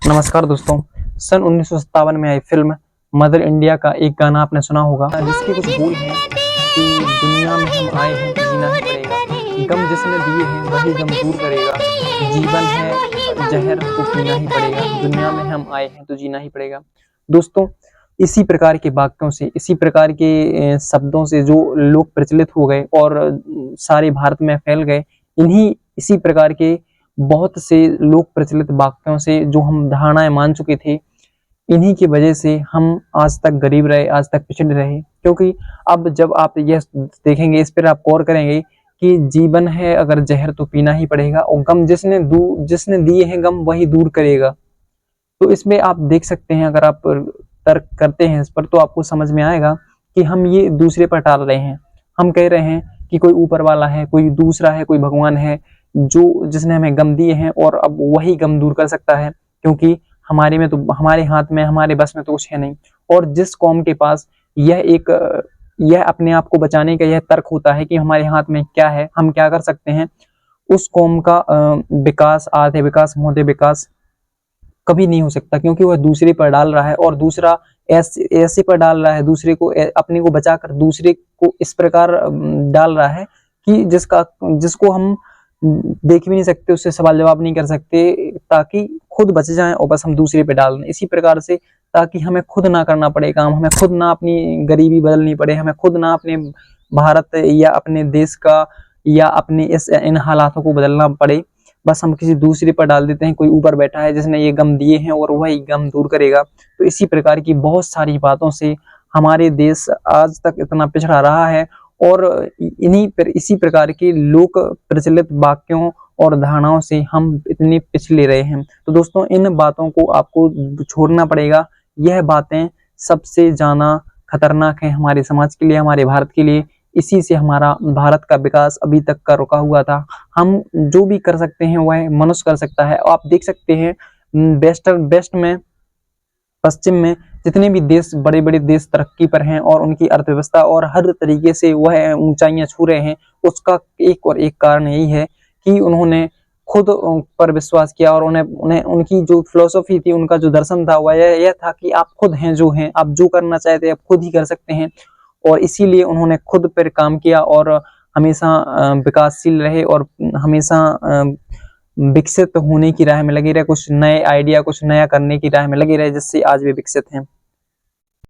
नमस्कार दोस्तों। सन 1957 में आई फिल्म मदर इंडिया का एक गाना आपने सुना होगा, जिसके कुछ बोल हैं कि दुनिया में हम आए हैं तो जीना ही पड़ेगा, गम जिसने दिए हैं वही गम दूर करेगा, जीवन है जहर तो पीना ही पड़ेगा, दुनिया में हम आए हैं तो जीना ही पड़ेगा। दोस्तों, इसी प्रकार के वाक्यों से, इसी प्रकार के शब्दों से जो लोग प्रचलित हो गए और सारे भारत में फैल गए, इसी प्रकार के बहुत से लोक प्रचलित वाक्यों से जो हम धारणाएं मान चुके थे, इन्हीं की वजह से हम आज तक गरीब रहे, आज तक पिछड़े रहे। क्योंकि अब जब आप यह देखेंगे, इस पर आप गौर करेंगे कि जीवन है अगर जहर तो पीना ही पड़ेगा, और गम जिसने दिए हैं गम वही दूर करेगा। तो इसमें आप देख सकते हैं, अगर आप तर्क करते हैं इस पर, तो आपको समझ में आएगा कि हम ये दूसरे पर टाल रहे हैं। हम कह रहे हैं कि कोई ऊपर वाला है, कोई दूसरा है, कोई भगवान है जिसने हमें गम दिए हैं और अब वही गम दूर कर सकता है, क्योंकि हमारे हाथ में, हमारे बस में तो कुछ है नहीं। और जिस कौम के पास यह अपने आप को बचाने का यह तर्क होता है कि हमारे हाथ में क्या है, हम क्या कर सकते हैं, उस कौम का विकास, आधे विकास मोटे विकास कभी नहीं हो सकता, क्योंकि वह दूसरे पर डाल रहा है और दूसरा ऐसे पर डाल रहा है, दूसरे को अपने को बचाकर दूसरे को इस प्रकार डाल रहा है कि जिसको हम देख भी नहीं सकते, उससे सवाल जवाब नहीं कर सकते, ताकि खुद बच जाएं और बस हम दूसरे पे डाल दें। इसी प्रकार से ताकि हमें खुद ना करना पड़े काम, हमें खुद ना अपनी गरीबी बदलनी पड़े, हमें खुद ना अपने भारत या अपने देश का या अपने इन हालातों को बदलना पड़े, बस हम किसी दूसरे पर डाल देते हैं। कोई ऊपर बैठा है जिसने ये गम दिए हैं और वही गम दूर करेगा। तो इसी प्रकार की बहुत सारी बातों से हमारे देश आज तक इतना पिछड़ा रहा है और इसी प्रकार के लोक प्रचलित वाक्यों और धारणाओं से हम इतने पिछले रहे हैं। तो दोस्तों, इन बातों को आपको छोड़ना पड़ेगा। यह बातें सबसे ज्यादा खतरनाक है हमारे समाज के लिए, हमारे भारत के लिए। इसी से हमारा भारत का विकास अभी तक का रुका हुआ था। हम जो भी कर सकते हैं वह मनुष्य कर सकता है। आप देख सकते हैं वेस्ट में, पश्चिम में जितने भी देश, बड़े बड़े देश तरक्की पर हैं और उनकी अर्थव्यवस्था और हर तरीके से वह ऊंचाइयां छू रहे हैं, उसका एक और एक कारण यही है कि उन्होंने खुद पर विश्वास किया और उन्हें उनकी जो फिलोसफी थी, उनका जो दर्शन था वह यह था कि आप खुद हैं जो हैं, आप जो करना चाहते हैं आप खुद ही कर सकते हैं। और इसीलिए उन्होंने खुद पर काम किया और हमेशा विकासशील रहे और हमेशा विकसित होने की राह में लगे रहे, कुछ नए आइडिया, कुछ नया करने की राह में लगे रहे, जिससे आज वे विकसित हैं।